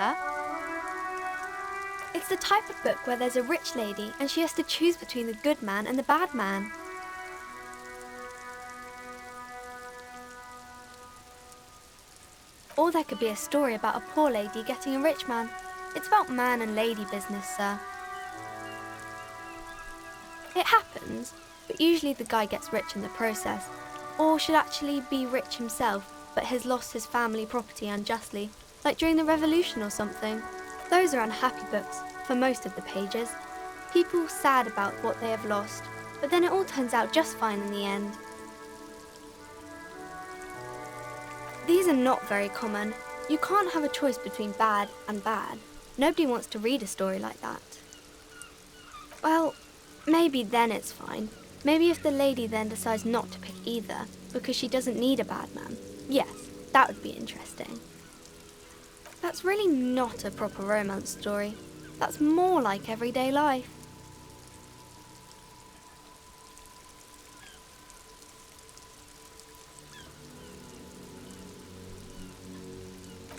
sir. It's the type of book where there's a rich lady and she has to choose between the good man and the bad man. Or there could be a story about a poor lady getting a rich man. It's about man and lady business, sir. It happens, but usually the guy gets rich in the process, or should actually be rich himself, but has lost his family property unjustly, like during the revolution or something. Those are unhappy books, for most of the pages. People sad about what they have lost, but then it all turns out just fine in the end. These are not very common. You can't have a choice between bad and bad. Nobody wants to read a story like that. Well, maybe then it's fine. Maybe if the lady then decides not to pick either, because she doesn't need a bad man. Yes, that would be interesting. That's really not a proper romance story. That's more like everyday life.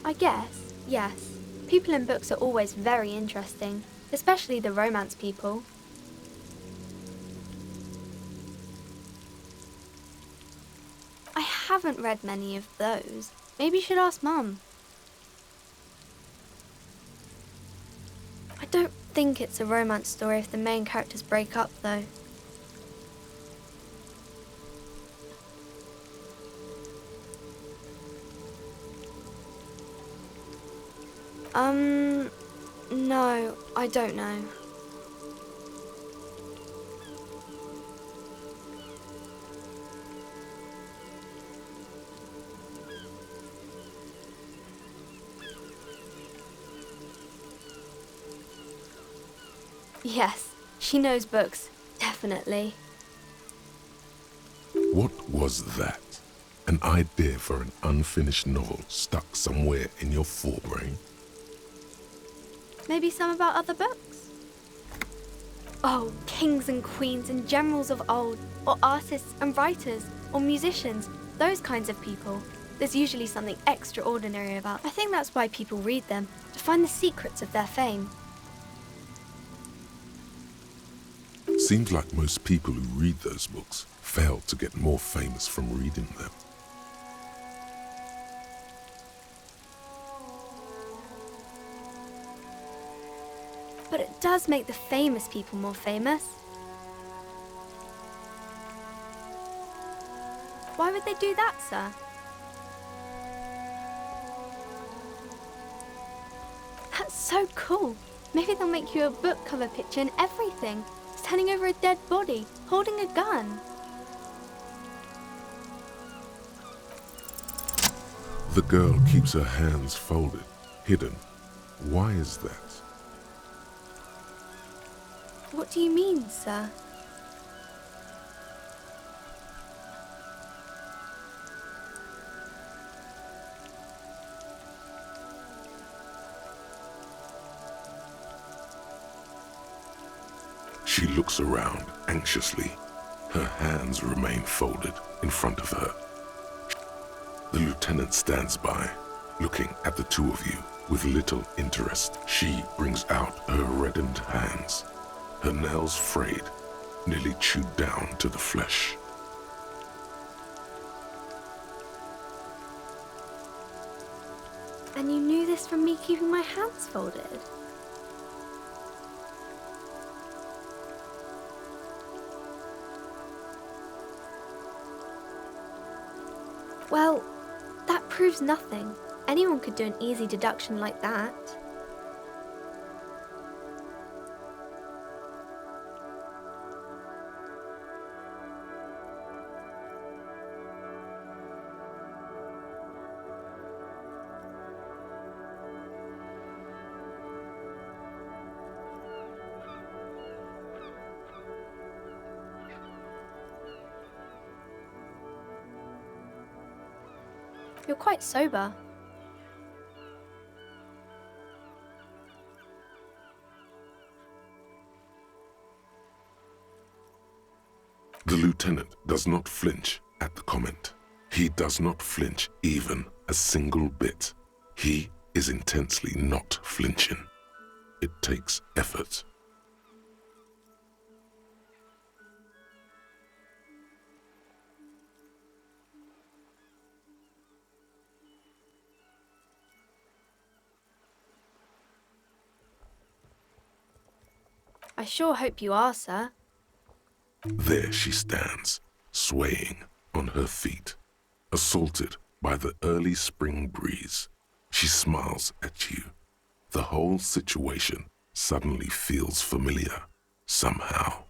I guess, yes. People in books are always very interesting, especially the romance people. I haven't read many of those. Maybe you should ask Mum. I don't think it's a romance story if the main characters break up, though. No, I don't know. Yes, she knows books, definitely. What was that? An idea for an unfinished novel stuck somewhere in your forebrain? Maybe some about other books? Oh, kings and queens and generals of old, or artists and writers, or musicians, those kinds of people. There's usually something extraordinary about. I think that's why people read them, to find the secrets of their fame. Seems like most people who read those books fail to get more famous from reading them. But it does make the famous people more famous. Why would they do that, sir? That's so cool. Maybe they'll make you a book cover picture and everything. Standing over a dead body, holding a gun. The girl keeps her hands folded, hidden. Why is that? What do you mean, sir? She looks around anxiously. Her hands remain folded in front of her. The lieutenant stands by, looking at the two of you with little interest. She brings out her reddened hands, her nails frayed, nearly chewed down to the flesh. And you knew this from me keeping my hands folded? Well, that proves nothing. Anyone could do an easy deduction like that. You're quite sober. The lieutenant does not flinch at the comment. He does not flinch even a single bit. He is intensely not flinching. It takes effort. I sure hope you are, sir. There she stands, swaying on her feet, assaulted by the early spring breeze. She smiles at you. The whole situation suddenly feels familiar, somehow.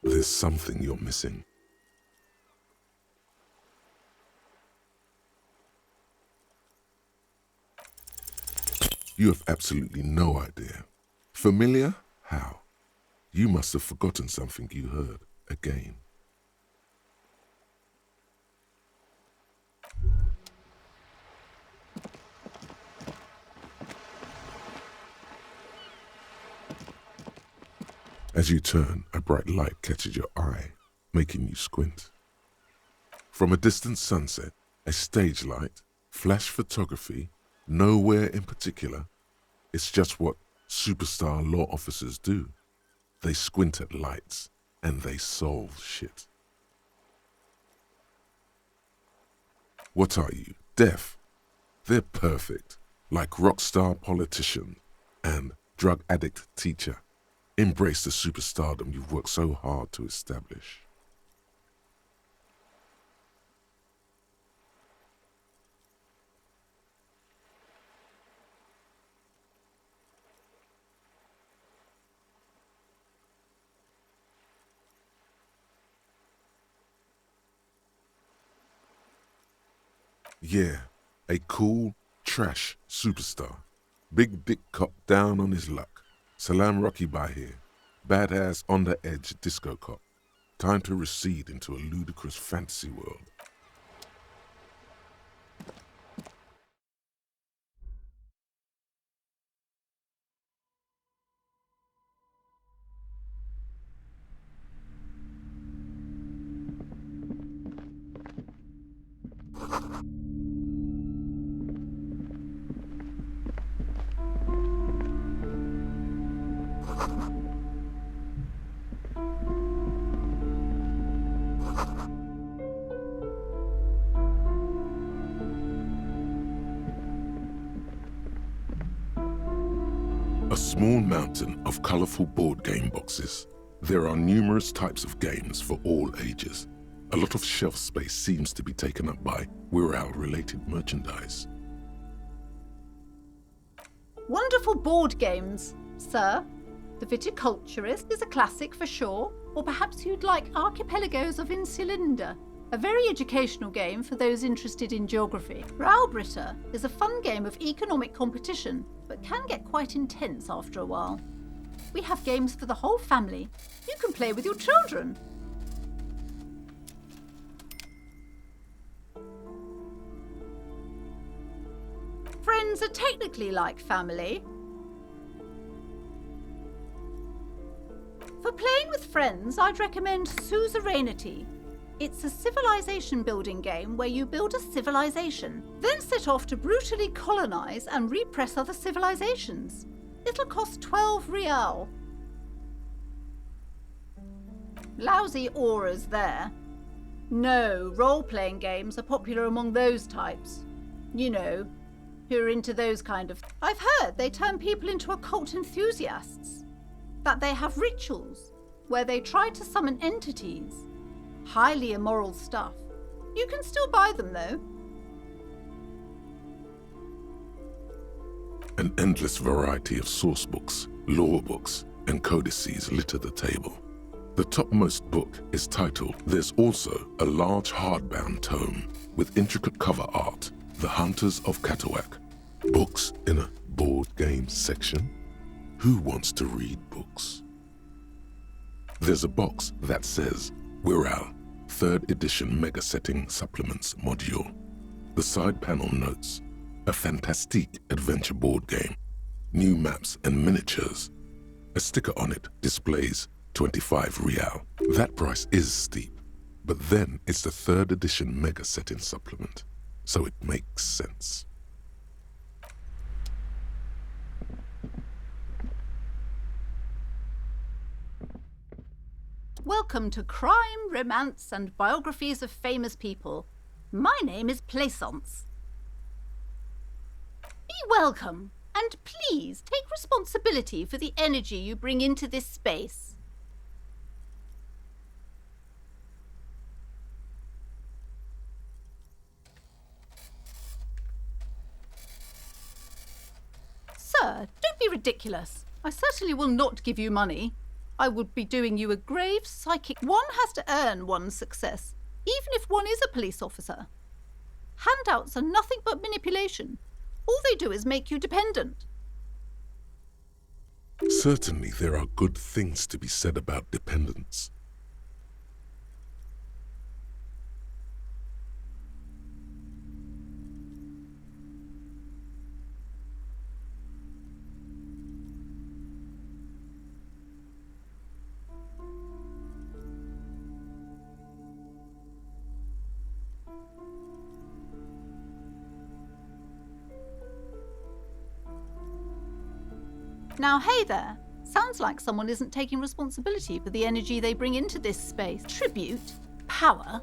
There's something you're missing. You have absolutely no idea. Familiar? How? You must have forgotten something you heard again. As you turn, a bright light catches your eye, making you squint. From a distant sunset, a stage light, flash photography, nowhere in particular. It's just what superstar law officers do. They squint at lights and they solve shit. What are you, deaf? They're perfect, like rock star politician and drug addict teacher. Embrace the superstardom you've worked so hard to establish. Yeah, a cool, trash superstar. Big dick cop down on his luck. Salam Rocky by here. Badass on the edge disco cop. Time to recede into a ludicrous fantasy world. A small mountain of colorful board game boxes. There are numerous types of games for all ages. A lot of shelf space seems to be taken up by Wirral-related merchandise. Wonderful board games, sir. The Viticulturist is a classic for sure, or perhaps you'd like Archipelagos of Insulinda, a very educational game for those interested in geography. Raubritter is a fun game of economic competition, but can get quite intense after a while. We have games for the whole family. You can play with your children. Friends are technically like family. For playing with friends, I'd recommend Suzerainty. It's a civilization building game where you build a civilization, then set off to brutally colonize and repress other civilizations. It'll cost 12 rial. Lousy auras there. No, role-playing games are popular among those types. You know, who are into those kind of... I've heard they turn people into occult enthusiasts. That they have rituals where they try to summon entities. Highly immoral stuff. You can still buy them though. An endless variety of source books, law books, and codices litter the table. The topmost book is titled There's Also a Large Hardbound Tome with Intricate Cover Art, The Hunters of Catawak. Books in a board game section? Who wants to read books? There's a box that says Wirral, 3rd edition Mega Setting Supplements Module. The side panel notes, a fantastique adventure board game, new maps and miniatures. A sticker on it displays 25 real. That price is steep, but then it's the 3rd edition Mega Setting Supplement, so it makes sense. Welcome to Crime, Romance and Biographies of Famous People. My name is Plaisance. Be welcome, and please take responsibility for the energy you bring into this space. Sir, don't be ridiculous. I certainly will not give you money. I would be doing you a grave psychic. One has to earn one's success, even if one is a police officer. Handouts are nothing but manipulation. All they do is make you dependent. Certainly there are good things to be said about dependence. Now, hey there. Sounds like someone isn't taking responsibility for the energy they bring into this space. Tribute? Power?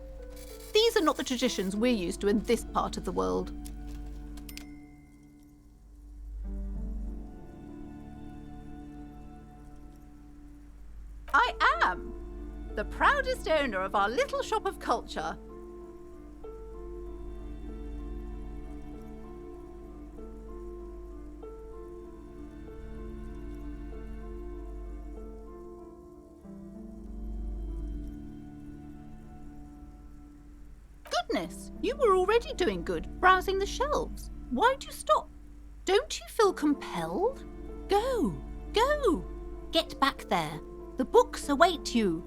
These are not the traditions we're used to in this part of the world. I am the proudest owner of our little shop of culture. Goodness, you were already doing good, browsing the shelves. Why'd you stop? Don't you feel compelled? Go, go! Get back there. The books await you.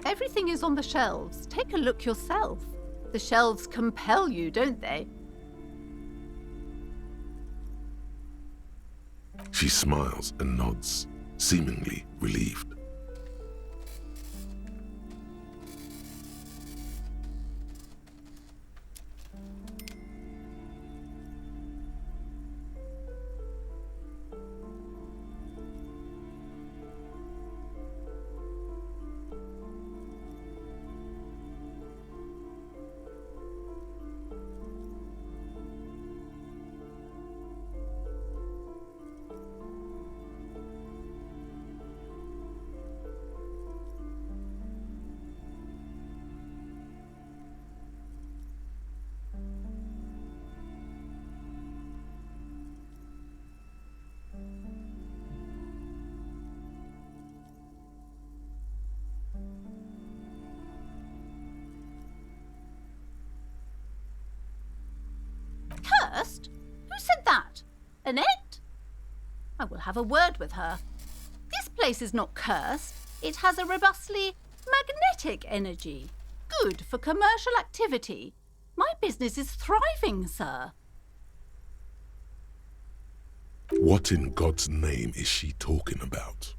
Everything is on the shelves. Take a look yourself. The shelves compel you, don't they? She smiles and nods, seemingly relieved. Cursed? Who said that? Annette? I will have a word with her. This place is not cursed. It has a robustly magnetic energy. Good for commercial activity. My business is thriving, sir. What in God's name is she talking about?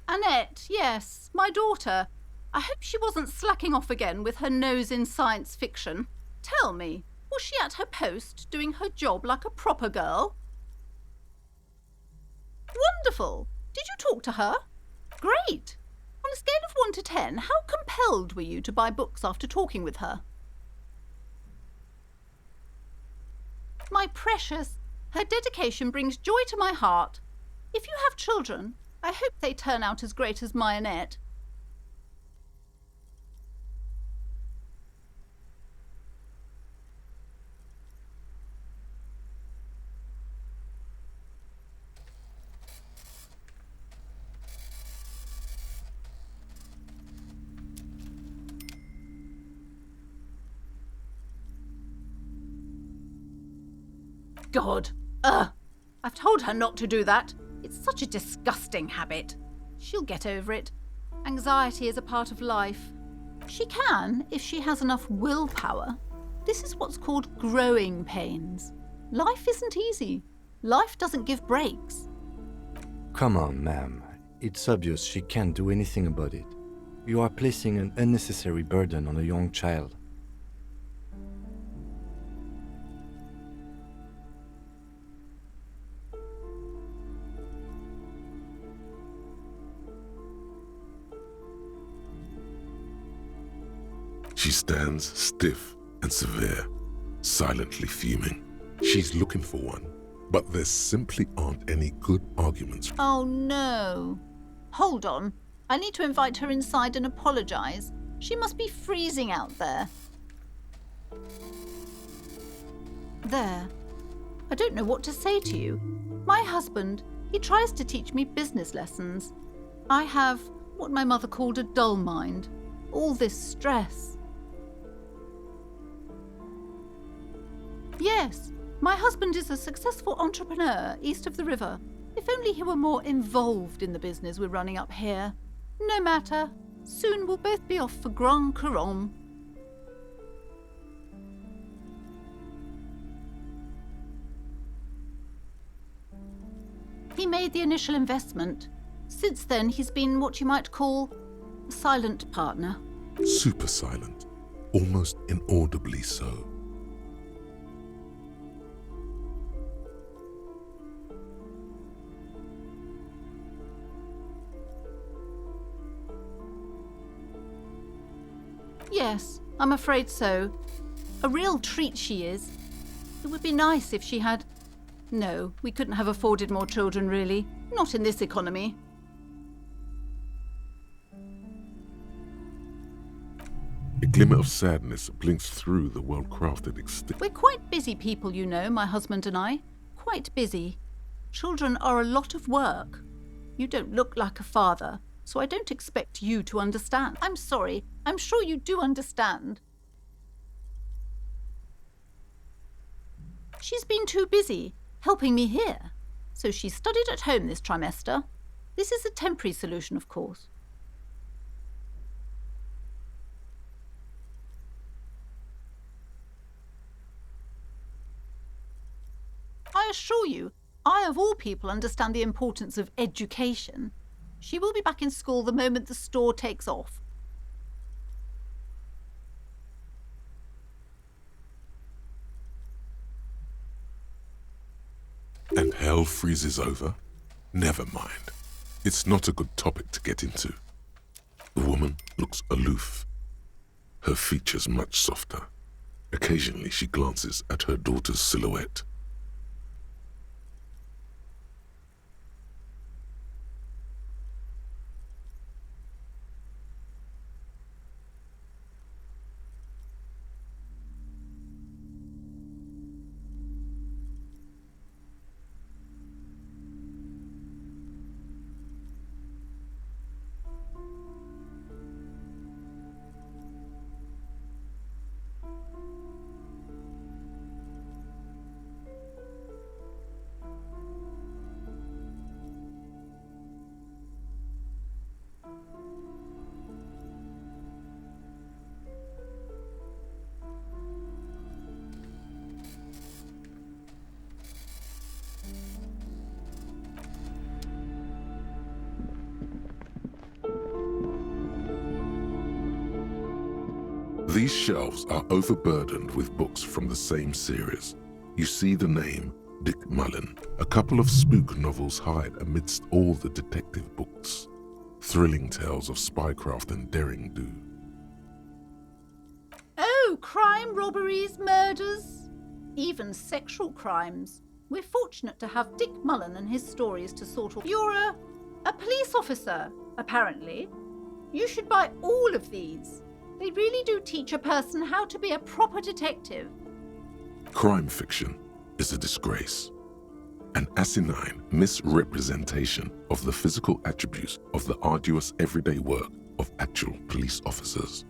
Annette, yes, my daughter. I hope she wasn't slacking off again with her nose in science fiction. Tell me, was she at her post doing her job like a proper girl? Wonderful. Did you talk to her? Great. On a scale of 1 to 10, how compelled were you to buy books after talking with her? My precious, her dedication brings joy to my heart. If you have children, I hope they turn out as great as my Annette. God! Ugh! I've told her not to do that. It's such a disgusting habit. She'll get over it. Anxiety is a part of life. She can, if she has enough willpower. This is what's called growing pains. Life isn't easy. Life doesn't give breaks. Come on, ma'am. It's obvious she can't do anything about it. You are placing an unnecessary burden on a young child. She stands stiff and severe, silently fuming. She's looking for one, but there simply aren't any good arguments. Oh no. Hold on. I need to invite her inside and apologise. She must be freezing out there. There. I don't know what to say to you. My husband, he tries to teach me business lessons. I have what my mother called a dull mind. All this stress. Yes, my husband is a successful entrepreneur east of the river. If only he were more involved in the business we're running up here. No matter. Soon we'll both be off for Grand Couronne. He made the initial investment. Since then, he's been what you might call a silent partner. Super silent, almost inaudibly so. Yes, I'm afraid so. A real treat she is. It would be nice if she had... No, we couldn't have afforded more children, really. Not in this economy. A glimmer of sadness blinks through the well-crafted exterior. We're quite busy people, you know, my husband and I. Quite busy. Children are a lot of work. You don't look like a father, so I don't expect you to understand. I'm sorry. I'm sure you do understand. She's been too busy helping me here, so she studied at home this trimester. This is a temporary solution, of course. I assure you, I of all people understand the importance of education. She will be back in school the moment the store takes off. And hell freezes over? Never mind. It's not a good topic to get into. The woman looks aloof, her features much softer. Occasionally she glances at her daughter's silhouette. These shelves are overburdened with books from the same series. You see the name Dick Mullen. A couple of spook novels hide amidst all the detective books. Thrilling tales of spycraft and daring do. Oh, crime, robberies, murders, even sexual crimes. We're fortunate to have Dick Mullen and his stories to sort of... You're a police officer, apparently. You should buy all of these. They really do teach a person how to be a proper detective. Crime fiction is a disgrace. An asinine misrepresentation of the physical attributes of the arduous everyday work of actual police officers.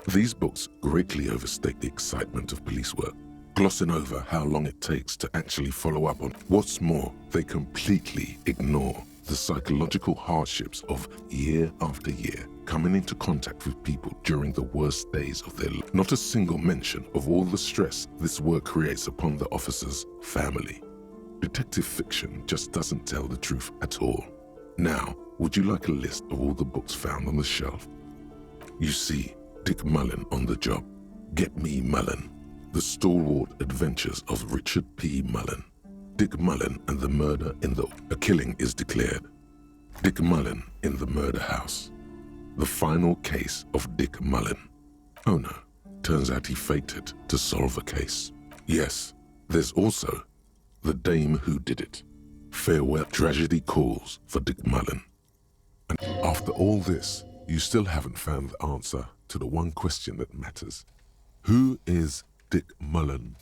These books greatly overstate the excitement of police work, glossing over how long it takes to actually follow up on. What's more, they completely ignore the psychological hardships of year after year coming into contact with people during the worst days of their life. Not a single mention of all the stress this work creates upon the officer's family. Detective fiction just doesn't tell the truth at all. Now, would you like a list of all the books found on the shelf? You see Dick Mullen on the job. Get Me Mullen. The Stalwart Adventures of Richard P. Mullen. Dick Mullen and the Murder in the... A killing is declared. Dick Mullen in the Murder House. The Final Case of Dick Mullen. Oh no, turns out he faked it to solve a case. Yes, there's also The Dame Who Did It. Farewell. Tragedy Calls for Dick Mullen. And after all this, you still haven't found the answer to the one question that matters. Who is Dick Mullen?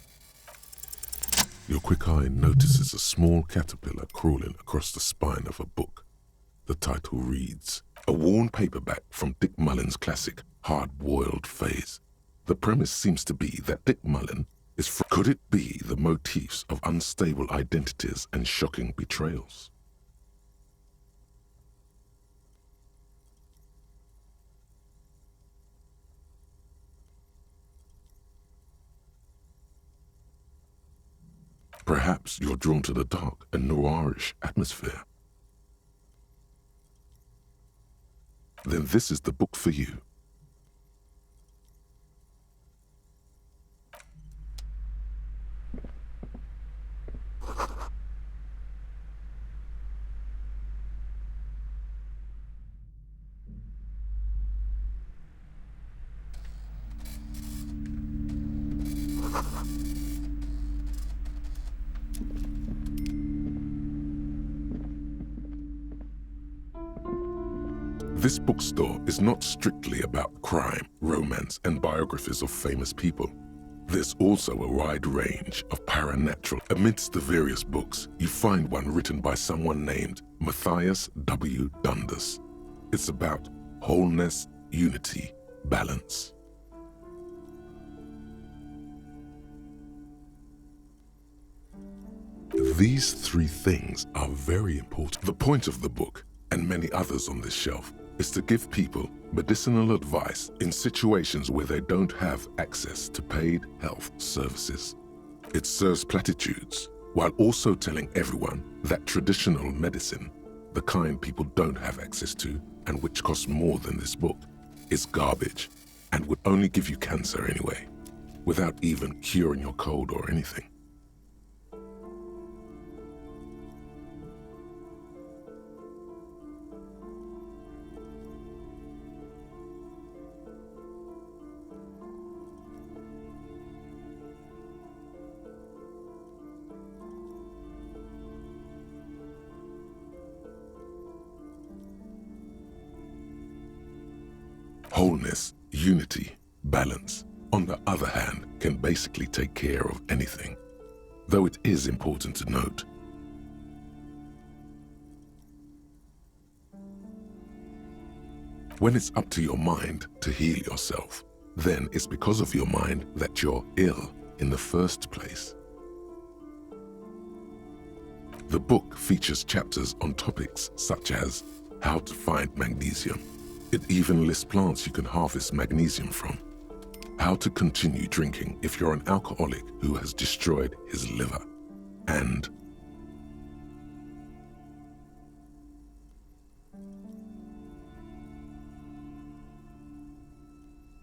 Your quick eye notices a small caterpillar crawling across the spine of a book. The title reads, A Worn Paperback from Dick Mullen's classic Hard-Boiled Phase. The premise seems to be that Dick Mullen is could it be the motifs of unstable identities and shocking betrayals? Perhaps you're drawn to the dark and noirish atmosphere. Then this is the book for you. This bookstore is not strictly about crime, romance, and biographies of famous people. There's also a wide range of paranatural. Amidst the various books, you find one written by someone named Matthias W. Dundas. It's about wholeness, unity, balance. These three things are very important. The point of the book, and many others on this shelf, is to give people medicinal advice in situations where they don't have access to paid health services. It serves platitudes while also telling everyone that traditional medicine, the kind people don't have access to and which costs more than this book, is garbage and would only give you cancer anyway, without even curing your cold or anything. Wholeness, unity, balance, on the other hand, can basically take care of anything, though it is important to note. When it's up to your mind to heal yourself, then it's because of your mind that you're ill in the first place. The book features chapters on topics such as how to find magnesium. It even lists plants you can harvest magnesium from. How to continue drinking if you're an alcoholic who has destroyed his liver. And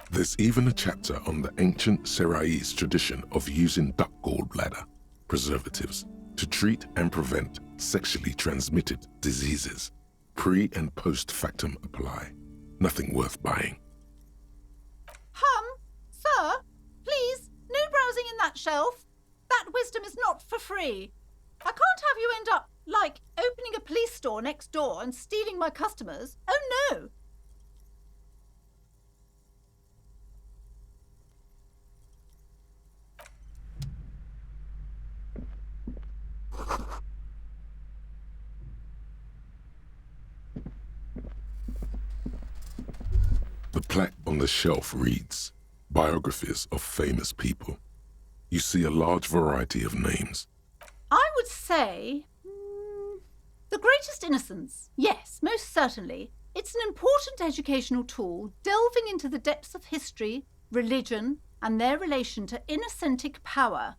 there's even a chapter on the ancient Seraïs tradition of using duck gallbladder preservatives to treat and prevent sexually transmitted diseases. Pre and post factum apply. Nothing worth buying. Sir, please, no browsing in that shelf. That wisdom is not for free. I can't have you end up, like, opening a police store next door and stealing my customers. Oh no! The plaque on the shelf reads, Biographies of Famous People. You see a large variety of names. I would say... The Greatest Innocence. Yes, most certainly. It's an important educational tool delving into the depths of history, religion, and their relation to innocentic power.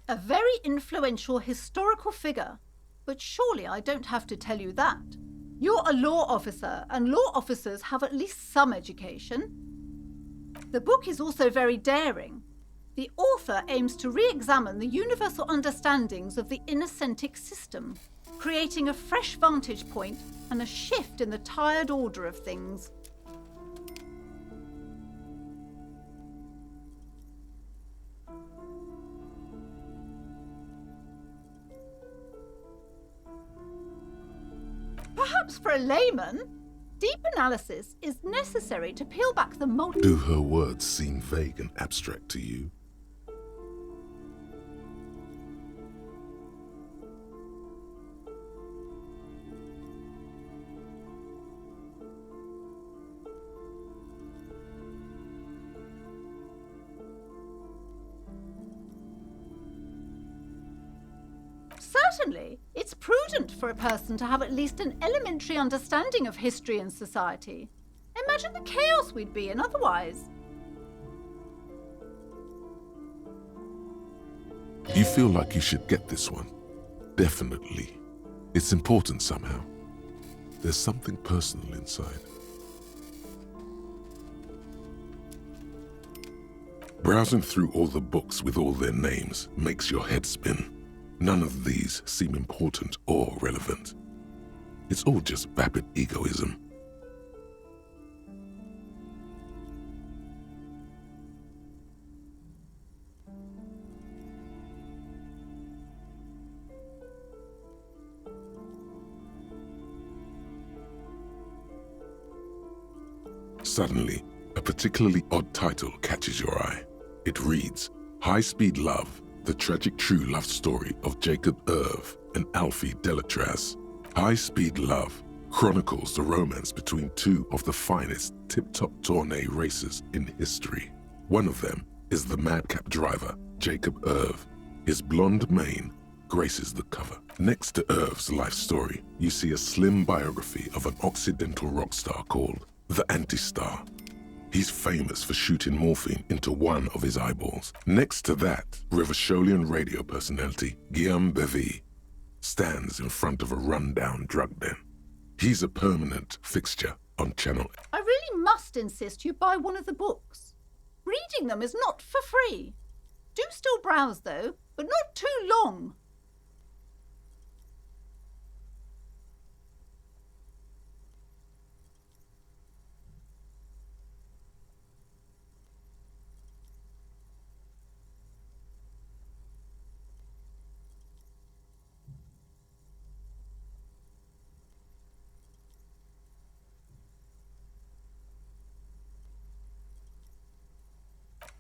A very influential historical figure. But surely I don't have to tell you that. You're a law officer, and law officers have at least some education. The book is also very daring. The author aims to re-examine the universal understandings of the innocentic system, creating a fresh vantage point and a shift in the tired order of things. Perhaps for a layman, deep analysis is necessary to peel back the Do her words seem vague and abstract to you? Certainly, it's prudent for a person to have at least an elementary understanding of history and society. Imagine the chaos we'd be in otherwise. You feel like you should get this one. Definitely. It's important somehow. There's something personal inside. Browsing through all the books with all their names makes your head spin. None of these seem important or relevant. It's all just vapid egoism. Suddenly, a particularly odd title catches your eye. It reads, High Speed Love, the tragic true love story of Jacob Irv and Alfie Delatraz. High Speed Love chronicles the romance between two of the finest tip-top tourney racers in history. One of them is the madcap driver, Jacob Irv. His blonde mane graces the cover. Next to Irv's life story, you see a slim biography of an Occidental rock star called the Anti-Star. He's famous for shooting morphine into one of his eyeballs. Next to that, Rivasholian radio personality Guillaume Bevy stands in front of a rundown drug den. He's a permanent fixture on Channel. I really must insist you buy one of the books. Reading them is not for free. Do still browse though, but not too long.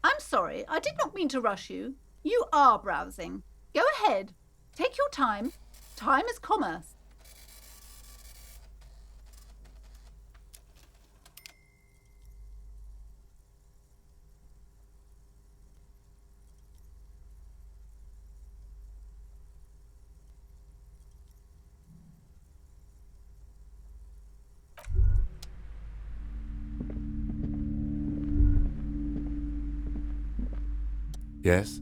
I'm sorry, I did not mean to rush you. You are browsing. Go ahead. Take your time. Time is commerce. Yes?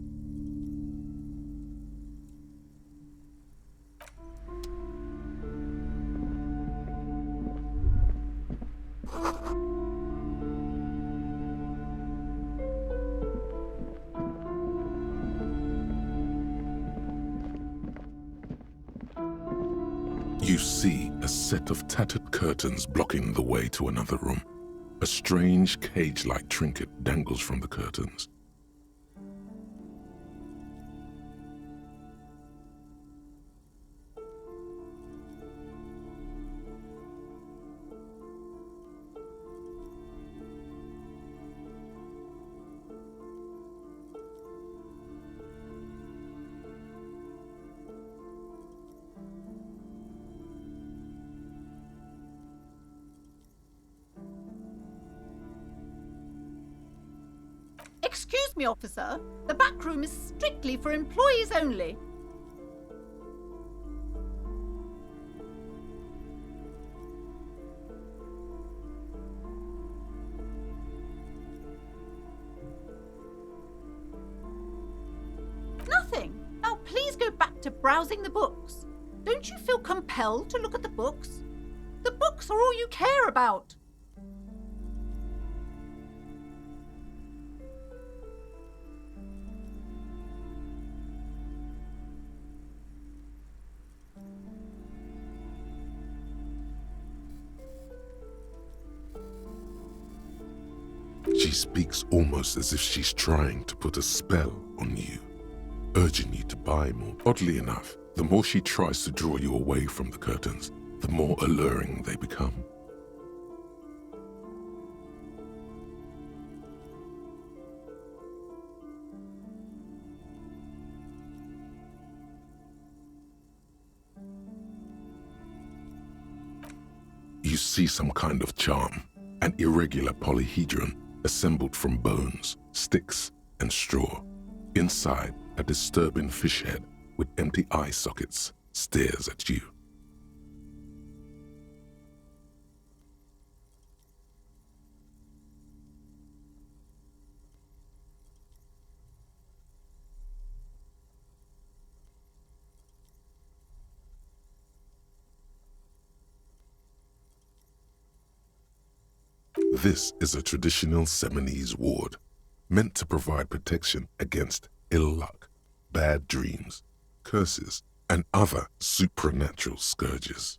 You see a set of tattered curtains blocking the way to another room. A strange cage-like trinket dangles from the curtains. Excuse me, officer. The back room is strictly for employees only. Nothing. Now please go back to browsing the books. Don't you feel compelled to look at the books? The books are all you care about. She speaks almost as if she's trying to put a spell on you, urging you to buy more. Oddly enough, the more she tries to draw you away from the curtains, the more alluring they become. You see some kind of charm, an irregular polyhedron assembled from bones, sticks, and straw. Inside, a disturbing fish head with empty eye sockets stares at you. This is a traditional Seminese ward, meant to provide protection against ill luck, bad dreams, curses, and other supernatural scourges.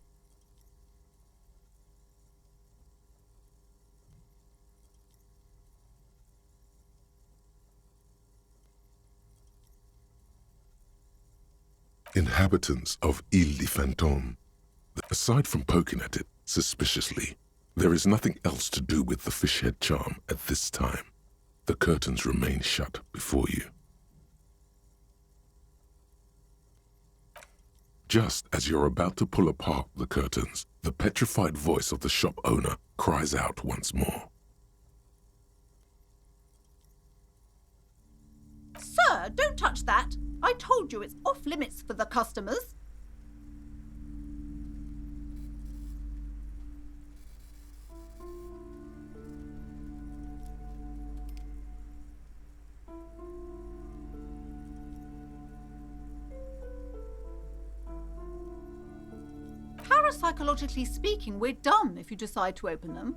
Inhabitants of Ile de Fantôme, aside from poking at it suspiciously, there is nothing else to do with the fish head charm at this time. The curtains remain shut before you. Just as you're about to pull apart the curtains, the petrified voice of the shop owner cries out once more. Sir, don't touch that. I told you it's off limits for the customers. Parapsychologically speaking, we're done if you decide to open them.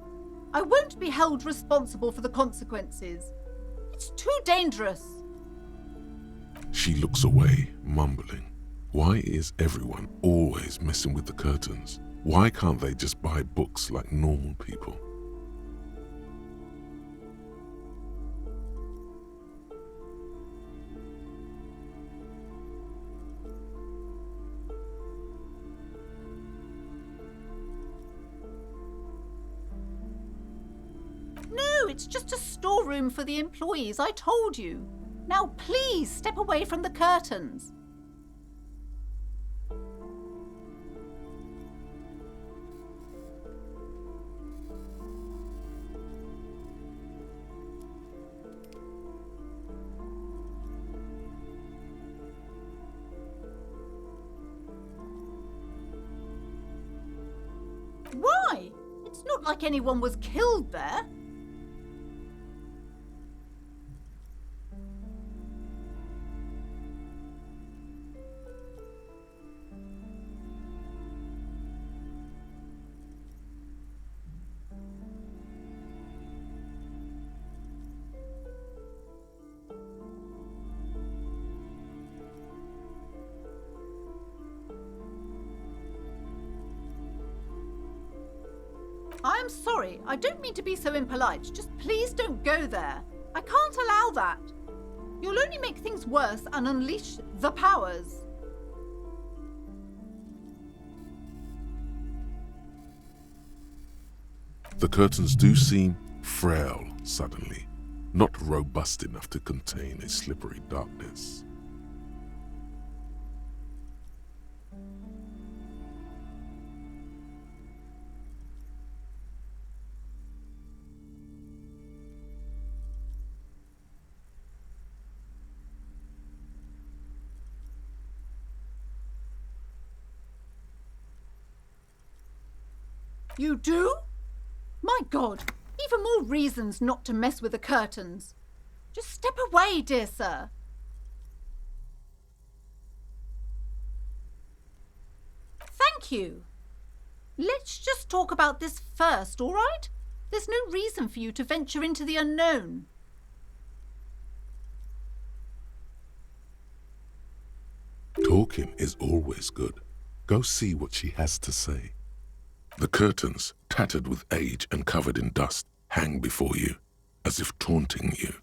I won't be held responsible for the consequences. It's too dangerous. She looks away, mumbling. Why is everyone always messing with the curtains? Why can't they just buy books like normal people? No, it's just a storeroom for the employees, I told you. Now please step away from the curtains. Why? It's not like anyone was killed there. I'm sorry, I don't mean to be so impolite. Just please don't go there. I can't allow that. You'll only make things worse and unleash the powers. The curtains do seem frail suddenly, not robust enough to contain a slippery darkness. You do? My God, even more reasons not to mess with the curtains. Just step away, dear sir. Thank you. Let's just talk about this first, all right? There's no reason for you to venture into the unknown. Talking is always good. Go see what she has to say. The curtains, tattered with age and covered in dust, hang before you, as if taunting you.